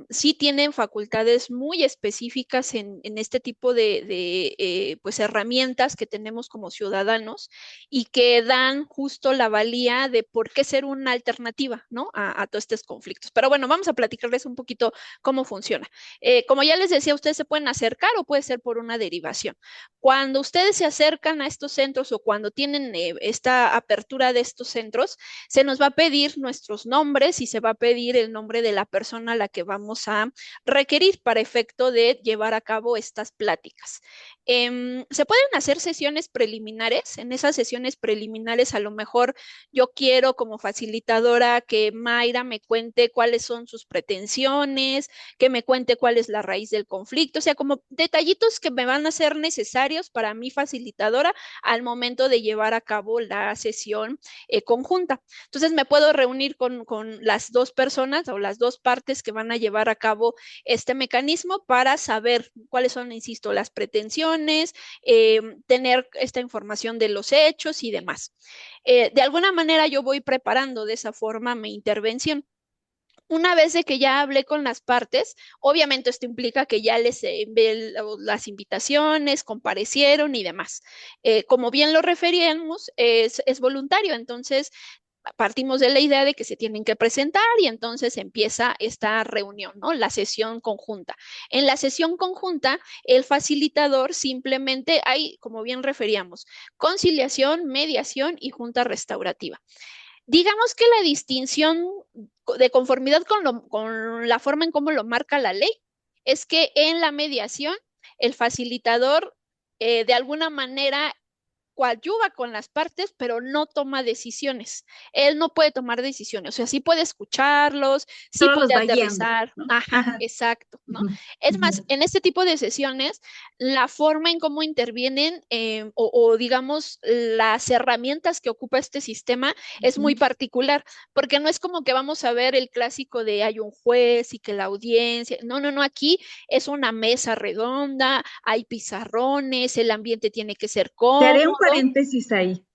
Sí tienen facultades muy específicas en este tipo pues herramientas que tenemos como ciudadanos y que dan justo la valía de por qué ser una alternativa, ¿no? A todos estos conflictos. Pero bueno, vamos a platicarles un poquito cómo funciona. Como ya les decía, ustedes se pueden acercar o puede ser por una derivación. Cuando ustedes se acercan a estos centros o cuando tienen esta apertura de estos centros, se nos va a pedir nuestros nombres y se va a pedir el nombre de la persona a la que vamos a requerir para efecto de llevar a cabo estas pláticas. Se pueden hacer sesiones preliminares. En esas sesiones preliminares, a lo mejor yo quiero como facilitadora que Mayra me cuente cuáles son sus pretensiones, que me cuente cuál es la raíz del conflicto, o sea, como detallitos que me van a ser necesarios para mi facilitadora al momento de llevar a cabo la sesión conjunta. Entonces me puedo reunir con las dos personas o las dos partes que van a llevar a cabo este mecanismo para saber cuáles son, insisto, las pretensiones, tener esta información de los hechos y demás. De alguna manera yo voy preparando de esa forma mi intervención. Una vez de que ya hablé con las partes, obviamente esto implica que ya les envié las invitaciones, comparecieron y demás. Como bien lo referíamos, es voluntario, entonces partimos de la idea de que se tienen que presentar y entonces empieza esta reunión, ¿no? La sesión conjunta. En la sesión conjunta, el facilitador simplemente hay, como bien referíamos, conciliación, mediación y junta restaurativa. Digamos que la distinción de conformidad con la forma en cómo lo marca la ley es que en la mediación el facilitador de alguna manera coadyuva con las partes, pero no toma decisiones. Él no puede tomar decisiones, o sea, sí puede escucharlos, sí Solo los puede va guiando, aterrizar, ¿no? ajá, Ajá. exacto, ¿no? Ujú, Es más, ujú, en este tipo de sesiones, la forma en cómo intervienen o digamos las herramientas que ocupa este sistema es muy ujú. particular, porque no es como que vamos a ver el clásico de hay un juez y que la audiencia, no, no, no, aquí es una mesa redonda, hay pizarrones, el ambiente tiene que ser Te haré un cómodo. paréntesis ahí,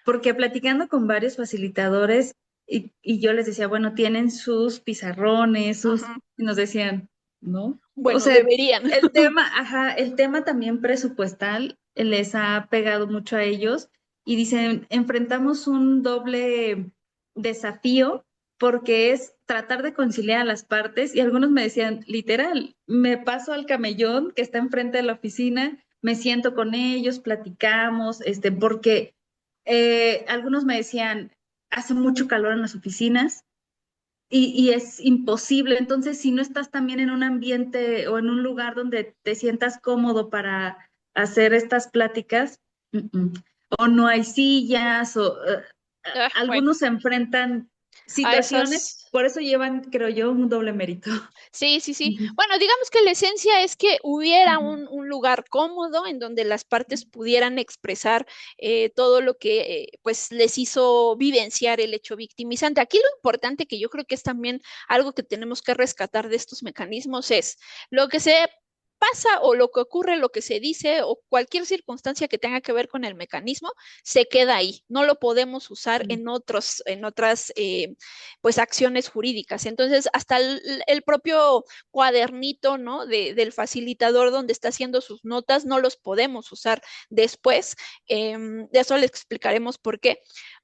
porque platicando con varios facilitadores y yo les decía, bueno, tienen sus pizarrones, Ajá. y nos decían, ¿no? O Bueno, sea, deberían. el tema, ajá, el tema también presupuestal les ha pegado mucho a ellos y dicen, enfrentamos un doble desafío porque es tratar de conciliar a las partes y algunos me decían, literal, me paso al camellón que está enfrente de la oficina, me siento con ellos, platicamos, porque algunos me decían, hace mucho calor en las oficinas y es imposible. Entonces, si no estás también en un ambiente o en un lugar donde te sientas cómodo para hacer estas pláticas, o no hay sillas, Ah, bueno, algunos se enfrentan a situaciones, esas. por eso llevan, creo yo, un doble mérito. Sí, sí, sí. Ujú, Bueno, digamos que la esencia es que hubiera ujú. un lugar cómodo en donde las partes pudieran expresar todo lo que pues les hizo vivenciar el hecho victimizante. Aquí lo importante que yo creo que es también algo que tenemos que rescatar de estos mecanismos es lo que se pasa o lo que ocurre, lo que se dice o cualquier circunstancia que tenga que ver con el mecanismo, se queda ahí. No lo podemos usar en otras pues acciones jurídicas. Entonces, hasta el propio cuadernito, ¿no? Del facilitador donde está haciendo sus notas, no los podemos usar después. De eso les explicaremos por qué.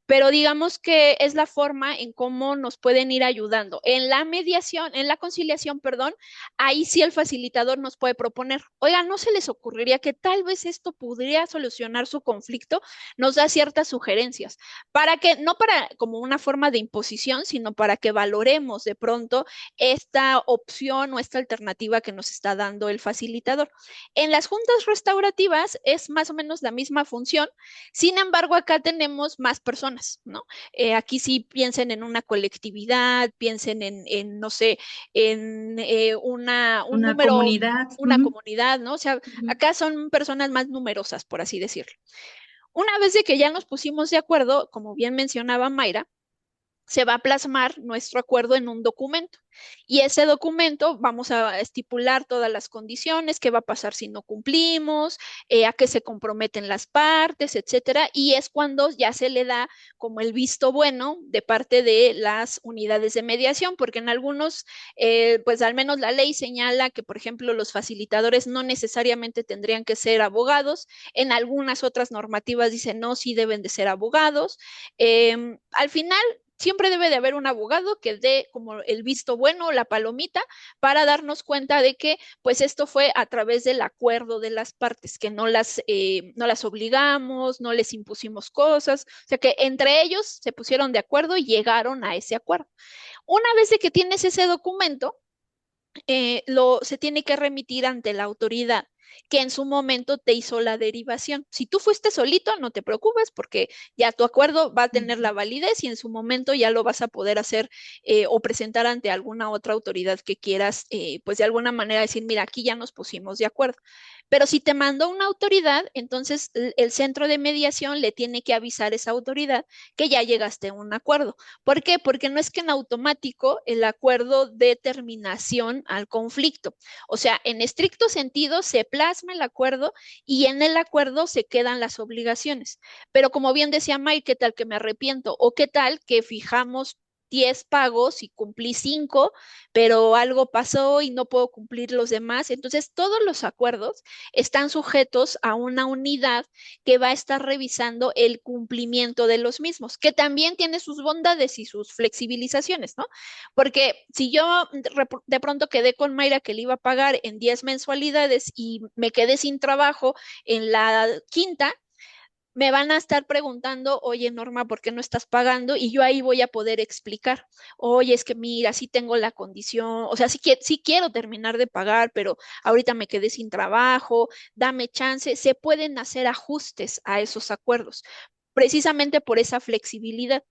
Pero digamos que es la forma en cómo nos pueden ir ayudando. En la mediación, en la conciliación, perdón, ahí sí el facilitador nos puede proponer, oiga, ¿no se les ocurriría que tal vez esto podría solucionar su conflicto? Nos da ciertas sugerencias para que, no para como una forma de imposición, sino para que valoremos de pronto esta opción o esta alternativa que nos está dando el facilitador. En las juntas restaurativas es más o menos la misma función, sin embargo, acá tenemos más personas, ¿no? Aquí sí piensen en una colectividad, piensen no sé, en un Una número, comunidad. una Ujú, comunidad, ¿no? O sea, ujú. acá son personas más numerosas, por así decirlo. Una vez de que ya nos pusimos de acuerdo, como bien mencionaba Mayra, se va a plasmar nuestro acuerdo en un documento. Y ese documento vamos a estipular todas las condiciones, qué va a pasar si no cumplimos, a qué se comprometen las partes, etcétera. Y es cuando ya se le da como el visto bueno de parte de las unidades de mediación, porque en algunos, pues al menos la ley señala que, por ejemplo, los facilitadores no necesariamente tendrían que ser abogados. En algunas otras normativas dicen no, sí deben de ser abogados. Al final, siempre debe de haber un abogado que dé como el visto bueno, la palomita, para darnos cuenta de que pues esto fue a través del acuerdo de las partes, que no las obligamos, no les impusimos cosas, o sea que entre ellos se pusieron de acuerdo y llegaron a ese acuerdo. Una vez de que tienes ese documento, se tiene que remitir ante la autoridad que en su momento te hizo la derivación. Si tú fuiste solito, no te preocupes porque ya tu acuerdo va a tener la validez y en su momento ya lo vas a poder hacer o presentar ante alguna otra autoridad que quieras, pues de alguna manera decir, mira, aquí ya nos pusimos de acuerdo. Pero si te mandó una autoridad, entonces el centro de mediación le tiene que avisar a esa autoridad que ya llegaste a un acuerdo. ¿Por qué? Porque no es que en automático el acuerdo dé terminación al conflicto. O sea, en estricto sentido se plasma el acuerdo y en el acuerdo se quedan las obligaciones. Pero como bien decía Mike, ¿qué tal que me arrepiento? ¿O qué tal que fijamos 10 pagos y cumplí 5, pero algo pasó y no puedo cumplir los demás? Entonces, todos los acuerdos están sujetos a una unidad que va a estar revisando el cumplimiento de los mismos, que también tiene sus bondades y sus flexibilizaciones, ¿no? Porque si yo de pronto quedé con Mayra que le iba a pagar en 10 mensualidades y me quedé sin trabajo en la quinta, me van a estar preguntando, oye Norma, ¿por qué no estás pagando? Y yo ahí voy a poder explicar, oye, es que mira, sí tengo la condición, o sea, sí quiero terminar de pagar, pero ahorita me quedé sin trabajo, dame chance. Se pueden hacer ajustes a esos acuerdos, precisamente por esa flexibilidad.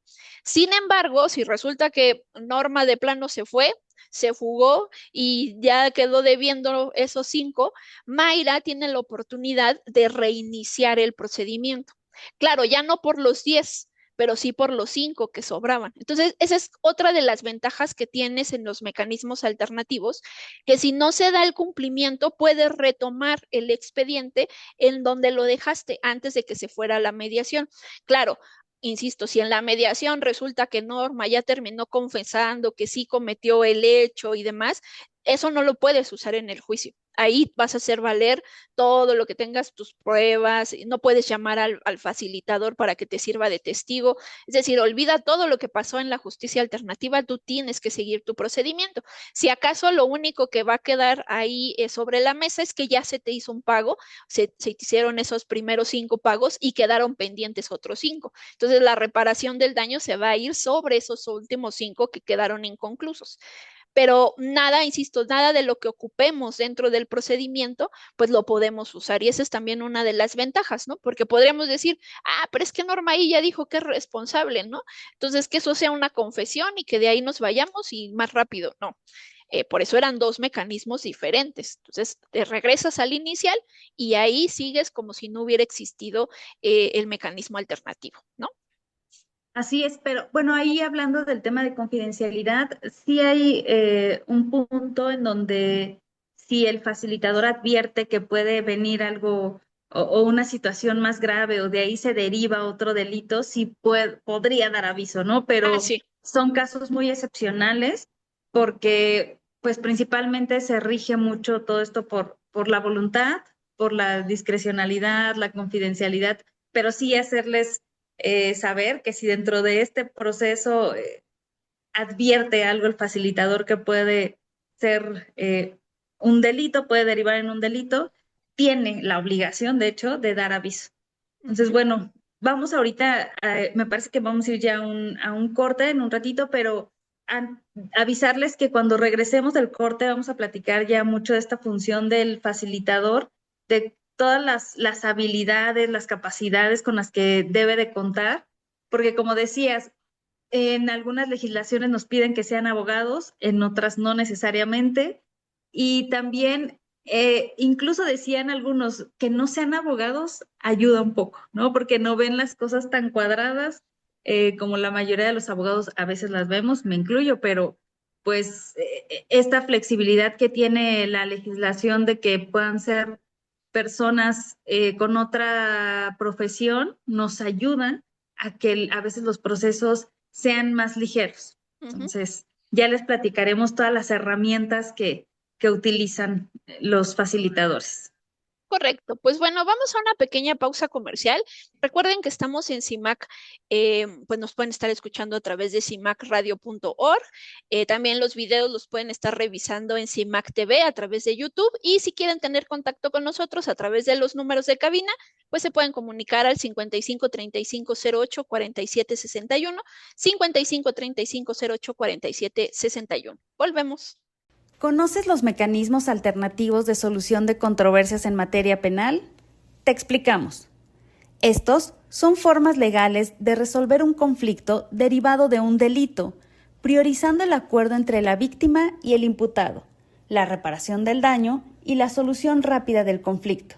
Sin embargo, si resulta que Norma de plano se fue, se fugó y ya quedó debiendo esos 5, Mayra tiene la oportunidad de reiniciar el procedimiento. Claro, ya no por los 10, pero sí por los 5 que sobraban. Entonces, esa es otra de las ventajas que tienes en los mecanismos alternativos, que si no se da el cumplimiento, puedes retomar el expediente en donde lo dejaste antes de que se fuera la mediación. Claro, insisto, si en la mediación resulta que Norma ya terminó confesando que sí cometió el hecho y demás, eso no lo puedes usar en el juicio. Ahí vas a hacer valer todo lo que tengas, tus pruebas, no puedes llamar al facilitador para que te sirva de testigo. Es decir, olvida todo lo que pasó en la justicia alternativa, tú tienes que seguir tu procedimiento. Si acaso lo único que va a quedar ahí sobre la mesa es que ya se te hizo un pago, se hicieron esos primeros 5 pagos y quedaron pendientes otros 5. Entonces la reparación del daño se va a ir sobre esos últimos 5 que quedaron inconclusos. Pero nada, insisto, nada de lo que ocupemos dentro del procedimiento, pues lo podemos usar. Y esa es también una de las ventajas, ¿no? Porque podríamos decir, pero es que Norma ahí ya dijo que es responsable, ¿no? Entonces, que eso sea una confesión y que de ahí nos vayamos y más rápido. No. Por eso eran 2 mecanismos diferentes. Entonces, te regresas al inicial y ahí sigues como si no hubiera existido el mecanismo alternativo, ¿no? Así es, pero bueno, ahí hablando del tema de confidencialidad, sí hay un punto en donde si el facilitador advierte que puede venir algo o una situación más grave o de ahí se deriva otro delito, sí podría dar aviso, ¿no? Pero Sí. son casos muy excepcionales porque pues principalmente se rige mucho todo esto por la voluntad, por la discrecionalidad, la confidencialidad, pero sí hacerles saber que si dentro de este proceso advierte algo el facilitador que puede ser un delito, puede derivar en un delito, tiene la obligación, de hecho, de dar aviso. Entonces, bueno, vamos ahorita, me parece que vamos a ir ya a un corte en un ratito, pero avisarles que cuando regresemos del corte vamos a platicar ya mucho de esta función del facilitador, de todas las habilidades, las capacidades con las que debe de contar, porque como decías, en algunas legislaciones nos piden que sean abogados, en otras no necesariamente, y también incluso decían algunos que no sean abogados ayuda un poco, ¿no? Porque no ven las cosas tan cuadradas como la mayoría de los abogados a veces las vemos, me incluyo, pero pues esta flexibilidad que tiene la legislación de que puedan ser personas con otra profesión nos ayuda a que a veces los procesos sean más ligeros. Entonces, ya les platicaremos todas las herramientas que utilizan los facilitadores. Correcto. Pues bueno, vamos a una pequeña pausa comercial. Recuerden que estamos en CIMAC, pues nos pueden estar escuchando a través de cimacradio.org. También los videos los pueden estar revisando en CIMAC TV a través de YouTube. Y si quieren tener contacto con nosotros a través de los números de cabina, pues se pueden comunicar al 55 35 08 47 61, 55 35 08 47 61. Volvemos. ¿Conoces los mecanismos alternativos de solución de controversias en materia penal? Te explicamos. Estos son formas legales de resolver un conflicto derivado de un delito, priorizando el acuerdo entre la víctima y el imputado, la reparación del daño y la solución rápida del conflicto.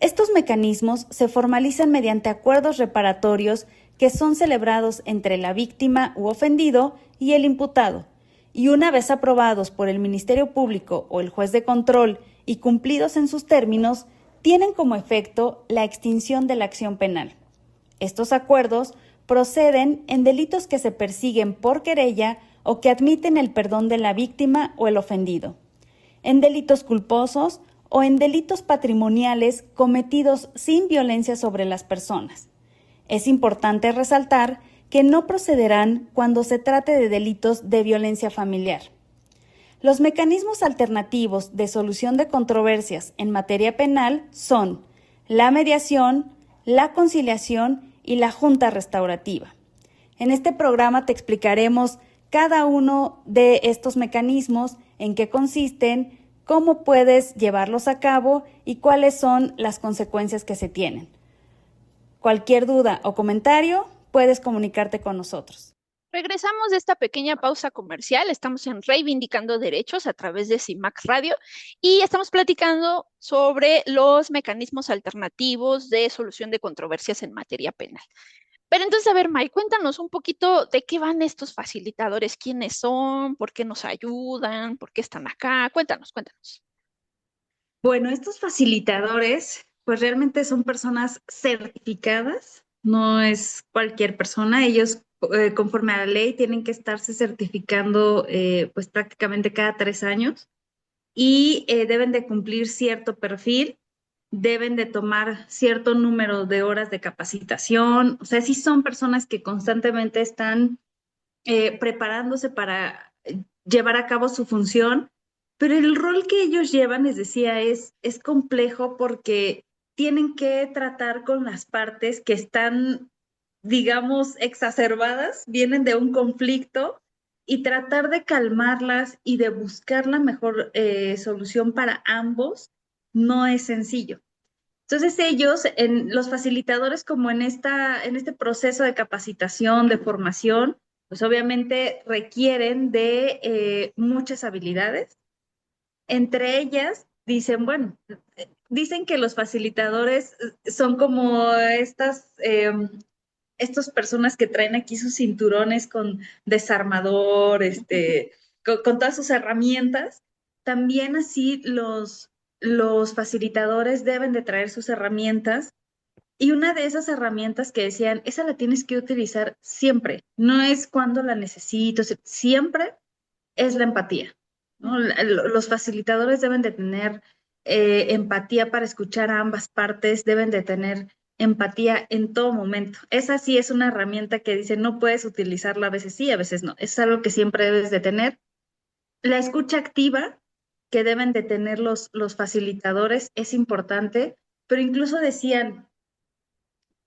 Estos mecanismos se formalizan mediante acuerdos reparatorios que son celebrados entre la víctima u ofendido y el imputado, y una vez aprobados por el Ministerio Público o el juez de control y cumplidos en sus términos, tienen como efecto la extinción de la acción penal. Estos acuerdos proceden en delitos que se persiguen por querella o que admiten el perdón de la víctima o el ofendido, en delitos culposos o en delitos patrimoniales cometidos sin violencia sobre las personas. Es importante resaltar que no procederán cuando se trate de delitos de violencia familiar. Los mecanismos alternativos de solución de controversias en materia penal son la mediación, la conciliación y la junta restaurativa. En este programa te explicaremos cada uno de estos mecanismos, en qué consisten, cómo puedes llevarlos a cabo y cuáles son las consecuencias que se tienen. Cualquier duda o comentario, puedes comunicarte con nosotros. Regresamos de esta pequeña pausa comercial. Estamos en Reivindicando Derechos a través de CIMAC Radio y estamos platicando sobre los mecanismos alternativos de solución de controversias en materia penal. Pero entonces, a ver, May, cuéntanos un poquito de qué van estos facilitadores, quiénes son, por qué nos ayudan, por qué están acá. Cuéntanos. Bueno, estos facilitadores, pues realmente son personas certificadas, no es cualquier persona. Ellos, conforme a la ley, tienen que estarse certificando pues prácticamente cada 3 años y deben de cumplir cierto perfil, deben de tomar cierto número de horas de capacitación. O sea, sí son personas que constantemente están preparándose para llevar a cabo su función, pero el rol que ellos llevan, les decía, es complejo porque tienen que tratar con las partes que están, digamos, exacerbadas, vienen de un conflicto y tratar de calmarlas y de buscar la mejor solución para ambos no es sencillo. Entonces ellos, los facilitadores, como en este proceso de capacitación, de formación, pues obviamente requieren de muchas habilidades. Entre ellas, dicen, bueno, dicen que los facilitadores son como estas personas que traen aquí sus cinturones con desarmador, con todas sus herramientas. También así los facilitadores deben de traer sus herramientas y una de esas herramientas que decían, esa la tienes que utilizar siempre, no es cuando la necesito, siempre es la empatía, ¿no? Los facilitadores deben de tener empatía para escuchar a ambas partes, deben de tener empatía en todo momento. Esa sí es una herramienta que dice, no puedes utilizarla, a veces sí, a veces no. Es algo que siempre debes de tener. La escucha activa que deben de tener los facilitadores es importante, pero incluso decían,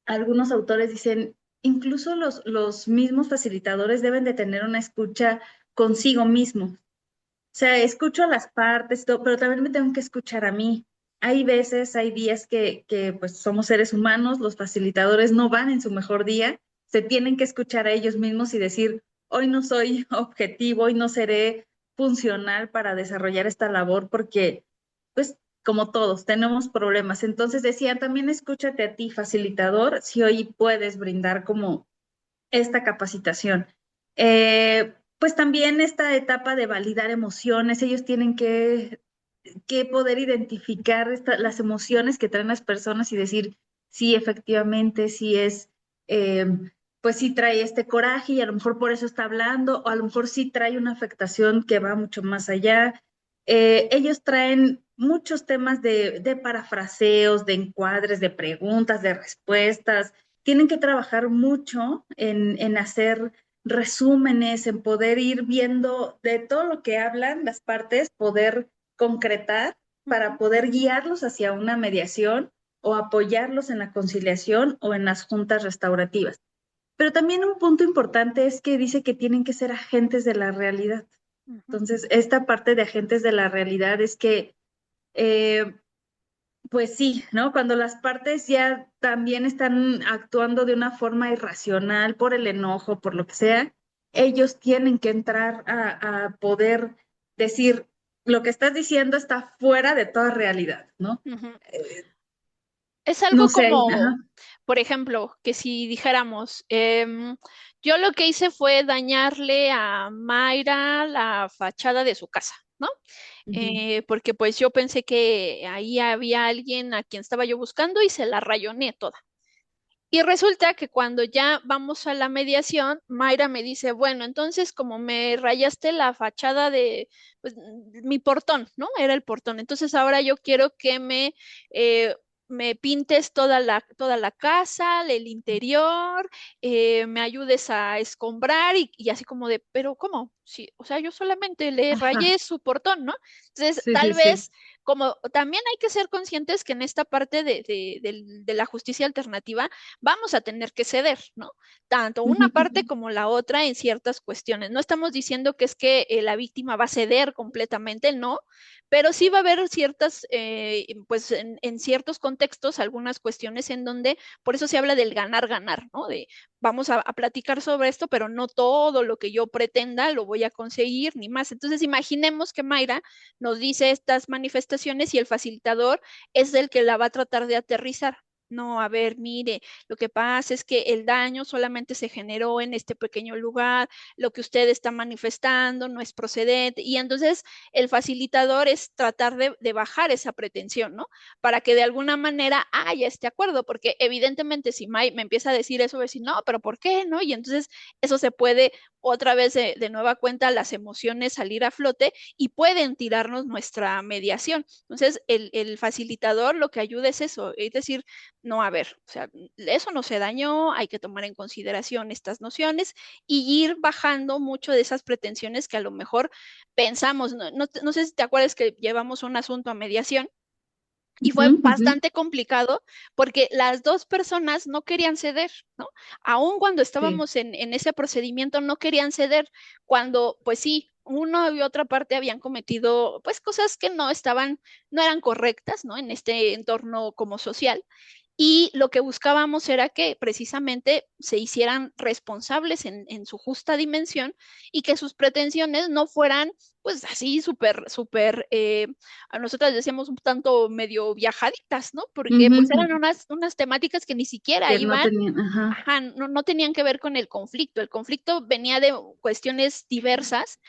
algunos autores dicen, incluso los mismos facilitadores deben de tener una escucha consigo mismo. O sea, escucho a las partes, todo, pero también me tengo que escuchar a mí. Hay veces, hay días que pues somos seres humanos, los facilitadores no van en su mejor día, se tienen que escuchar a ellos mismos y decir, hoy no soy objetivo, hoy no seré funcional para desarrollar esta labor porque, pues, como todos, tenemos problemas. Entonces decía, también escúchate a ti, facilitador, si hoy puedes brindar como esta capacitación. Pues también esta etapa de validar emociones, ellos tienen que poder identificar las emociones que traen las personas y decir, sí, efectivamente, sí es, eh, pues sí trae este coraje y a lo mejor por eso está hablando, o a lo mejor sí trae una afectación que va mucho más allá. Ellos traen muchos temas de parafraseos, de encuadres, de preguntas, de respuestas. Tienen que trabajar mucho en hacer resúmenes, en poder ir viendo de todo lo que hablan las partes, poder concretar para poder guiarlos hacia una mediación o apoyarlos en la conciliación o en las juntas restaurativas. Pero también un punto importante es que dice que tienen que ser agentes de la realidad. Entonces, esta parte de agentes de la realidad es que, pues sí, ¿no? Cuando las partes ya también están actuando de una forma irracional por el enojo, por lo que sea, ellos tienen que entrar a poder decir, lo que estás diciendo está fuera de toda realidad, ¿no? Es No algo sé, como, ajá, por ejemplo, que si dijéramos, yo lo que hice fue dañarle a Mayra la fachada de su casa, ¿no? ujú, Porque pues yo pensé que ahí había alguien a quien estaba yo buscando y se la rayoné toda. Y resulta que cuando ya vamos a la mediación, Mayra me dice, bueno, entonces como me rayaste la fachada de pues, mi portón, ¿no? Era el portón. Entonces ahora yo quiero que me pintes toda la casa, el interior, me ayudes a escombrar y así como de, pero ¿cómo? Sí, o sea, yo solamente le ajá, rayé su portón, ¿no? Entonces, sí, sí, sí. como también hay que ser conscientes que en esta parte de la justicia alternativa vamos a tener que ceder, ¿no? Tanto una parte como la otra en ciertas cuestiones. No estamos diciendo que es que la víctima va a ceder completamente, no, pero sí va a haber ciertas, pues en ciertos contextos, algunas cuestiones en donde, por eso se habla del ganar-ganar, ¿no? De vamos a platicar sobre esto, pero no todo lo que yo pretenda lo voy a conseguir, ni más. Entonces, imaginemos que Mayra nos dice estas manifestaciones y el facilitador es el que la va a tratar de aterrizar. No, a ver, mire, lo que pasa es que el daño solamente se generó en este pequeño lugar, lo que usted está manifestando no es procedente, y entonces el facilitador es tratar de bajar esa pretensión, ¿no? Para que de alguna manera haya este acuerdo, porque evidentemente si May me empieza a decir eso, voy a decir, no, pero ¿por qué? ¿No? Y entonces eso se puede otra vez de nueva cuenta las emociones salir a flote y pueden tirarnos nuestra mediación. Entonces, el facilitador lo que ayuda es eso, es decir, no, a ver, o sea, eso no se dañó, hay que tomar en consideración estas nociones y ir bajando mucho de esas pretensiones que a lo mejor pensamos, no sé si te acuerdas que llevamos un asunto a mediación y fue bastante complicado porque las dos personas no querían ceder, ¿no? Aun cuando Sí. estábamos en ese procedimiento, no querían ceder, cuando pues sí, uno y otra parte habían cometido pues cosas que no eran correctas, ¿no? En este entorno como social. Y lo que buscábamos era que precisamente se hicieran responsables en su justa dimensión y que sus pretensiones no fueran pues así súper, a nosotros decíamos un tanto medio viajaditas, ¿no? Porque pues eran unas temáticas que ni siquiera Que no iban, tenían, ajá. ajá, no tenían que ver con el conflicto venía de cuestiones diversas,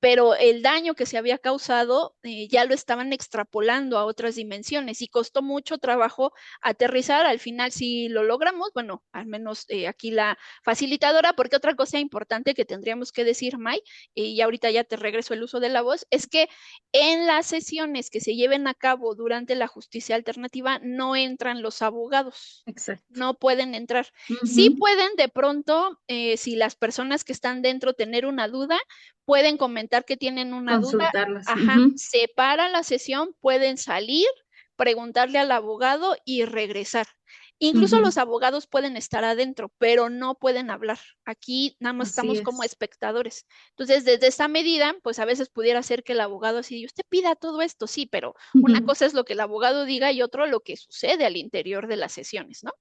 pero el daño que se había causado ya lo estaban extrapolando a otras dimensiones y costó mucho trabajo aterrizar. Al final sí lo logramos, bueno, al menos aquí la facilitadora, porque otra cosa importante que tendríamos que decir, May, y ahorita ya te regreso el uso de la voz, es que en las sesiones que se lleven a cabo durante la justicia alternativa no entran los abogados. Exacto. No pueden entrar. Sí pueden de pronto, si las personas que están dentro tener una duda, pueden comentar que tienen una duda, Consultarlas. ajá, se para la sesión, pueden salir, preguntarle al abogado y regresar. Incluso los abogados pueden estar adentro, pero no pueden hablar. Aquí nada más Así estamos como es. espectadores. Entonces, desde esa medida, pues a veces pudiera ser que el abogado así, usted pida todo esto, sí, pero una cosa es lo que el abogado diga y otro lo que sucede al interior de las sesiones, ¿no?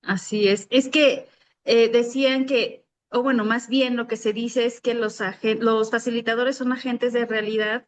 Así es. Es que decían que, o bueno, más bien lo que se dice es que los facilitadores son agentes de realidad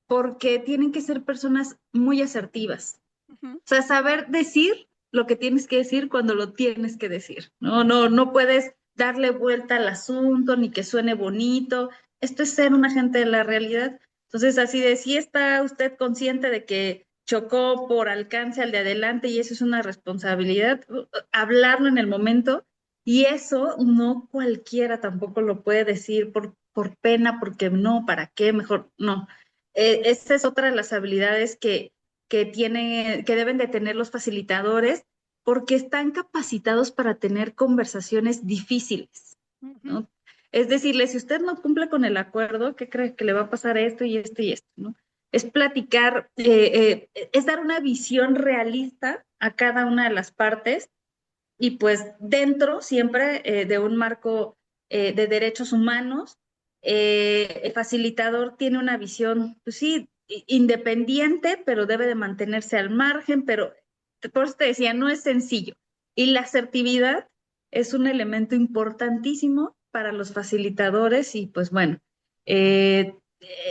porque tienen que ser personas muy asertivas. Ujú. O sea, saber decir lo que tienes que decir cuando lo tienes que decir. No puedes darle vuelta al asunto ni que suene bonito. Esto es ser un agente de la realidad. Entonces, así de si está usted consciente de que chocó por alcance al de adelante y eso es una responsabilidad, hablarlo en el momento y eso no cualquiera tampoco lo puede decir por pena, porque no, ¿para qué? Mejor no. Esta es otra de las habilidades que deben de tener los facilitadores porque están capacitados para tener conversaciones difíciles, Ujú. ¿no? Es decirle, si usted no cumple con el acuerdo, ¿qué cree que le va a pasar esto y esto y esto, ¿no? Es platicar, es dar una visión realista a cada una de las partes y pues dentro siempre de un marco de derechos humanos, el facilitador tiene una visión, pues sí, independiente, pero debe de mantenerse al margen, pero por eso te decía, no es sencillo. Y la asertividad es un elemento importantísimo para los facilitadores y pues bueno, eh,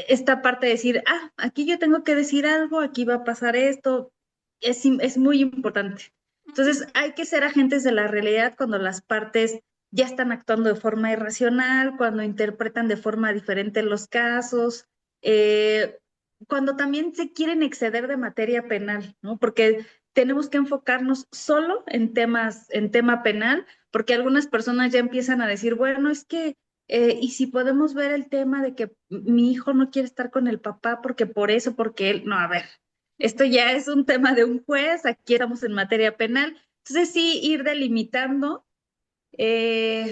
esta parte de decir, aquí yo tengo que decir algo, aquí va a pasar esto, es muy importante. Entonces, hay que ser agentes de la realidad cuando las partes ya están actuando de forma irracional, cuando interpretan de forma diferente los casos, eh, cuando también se quieren exceder de materia penal, ¿no? Porque tenemos que enfocarnos solo en tema penal, porque algunas personas ya empiezan a decir, bueno, es que, y si podemos ver el tema de que mi hijo no quiere estar con el papá porque por eso, porque él, no, a ver, esto ya es un tema de un juez, aquí estamos en materia penal. Entonces sí, ir delimitando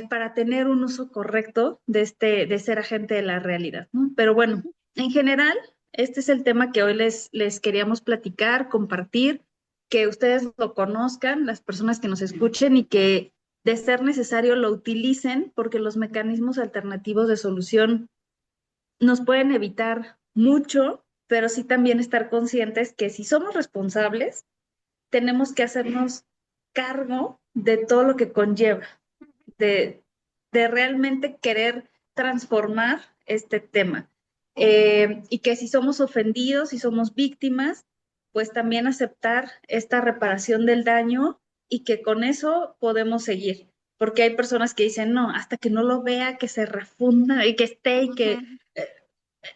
para tener un uso correcto de ser agente de la realidad, ¿no? Pero bueno, en general, Este es el tema que hoy les queríamos platicar, compartir, que ustedes lo conozcan, las personas que nos escuchen y que de ser necesario lo utilicen, porque los mecanismos alternativos de solución nos pueden evitar mucho, pero sí también estar conscientes que si somos responsables, tenemos que hacernos cargo de todo lo que conlleva, de realmente querer transformar este tema. Y que si somos ofendidos, si somos víctimas, pues también aceptar esta reparación del daño y que con eso podemos seguir. Porque hay personas que dicen, no, hasta que no lo vea, que se refunda y que esté y que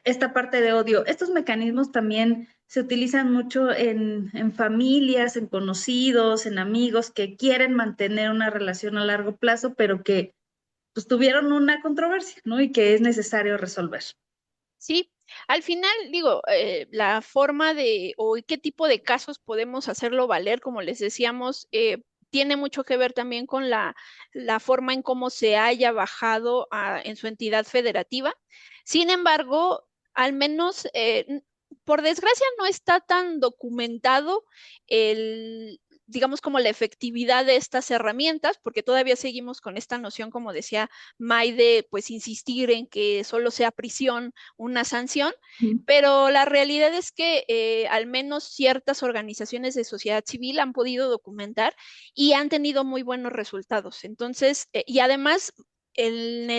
esta parte de odio. Estos mecanismos también se utilizan mucho en familias, en conocidos, en amigos que quieren mantener una relación a largo plazo, pero que pues tuvieron una controversia, ¿no? Y que es necesario resolver. Sí, al final digo, la forma de o qué tipo de casos podemos hacerlo valer, como les decíamos, tiene mucho que ver también con la forma en cómo se haya bajado en su entidad federativa. Sin embargo, al menos, por desgracia, no está tan documentado digamos, como la efectividad de estas herramientas, porque todavía seguimos con esta noción, como decía May, de pues insistir en que solo sea prisión una sanción, pero la realidad es que al menos ciertas organizaciones de sociedad civil han podido documentar y han tenido muy buenos resultados. Entonces, y además, en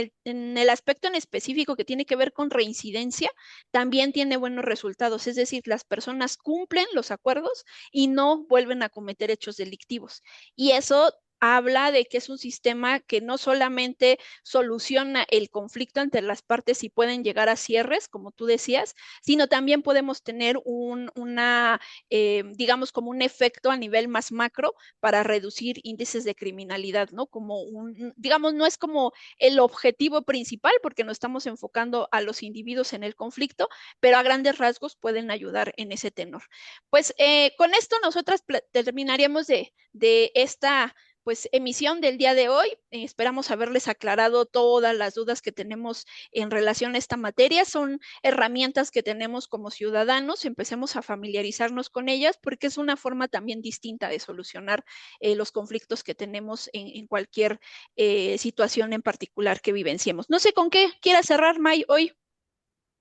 el aspecto en específico que tiene que ver con reincidencia, también tiene buenos resultados, es decir, las personas cumplen los acuerdos y no vuelven a cometer hechos delictivos. Y eso habla de que es un sistema que no solamente soluciona el conflicto entre las partes y pueden llegar a cierres, como tú decías, sino también podemos tener digamos, como un efecto a nivel más macro para reducir índices de criminalidad, ¿no? Digamos, no es como el objetivo principal porque no estamos enfocando a los individuos en el conflicto, pero a grandes rasgos pueden ayudar en ese tenor. Pues con esto nosotras terminaríamos de esta pues emisión del día de hoy. Esperamos haberles aclarado todas las dudas que tenemos en relación a esta materia. Son herramientas que tenemos como ciudadanos, empecemos a familiarizarnos con ellas porque es una forma también distinta de solucionar los conflictos que tenemos en cualquier situación en particular que vivenciemos. No sé con qué quiera cerrar, May, hoy.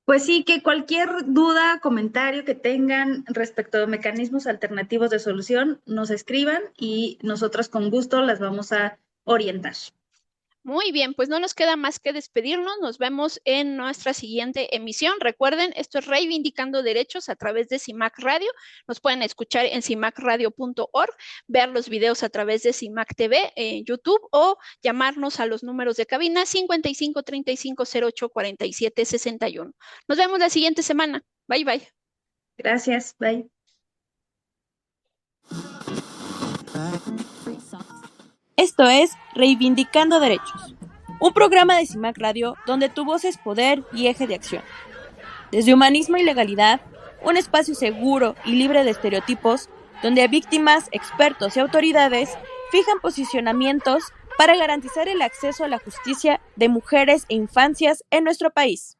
Pues sí, que cualquier duda, comentario que tengan respecto a mecanismos alternativos de solución, nos escriban y nosotros con gusto las vamos a orientar. Muy bien, pues no nos queda más que despedirnos. Nos vemos en nuestra siguiente emisión. Recuerden, esto es Reivindicando Derechos a través de CIMAC Radio. Nos pueden escuchar en cimacradio.org, ver los videos a través de CIMAC TV en YouTube o llamarnos a los números de cabina 55 35 08 47 61. Nos vemos la siguiente semana. Bye, bye. Gracias, bye. Esto es Reivindicando Derechos, un programa de CIMAC Radio donde tu voz es poder y eje de acción. Desde Humanismo y Legalidad, un espacio seguro y libre de estereotipos, donde víctimas, expertos y autoridades fijan posicionamientos para garantizar el acceso a la justicia de mujeres e infancias en nuestro país.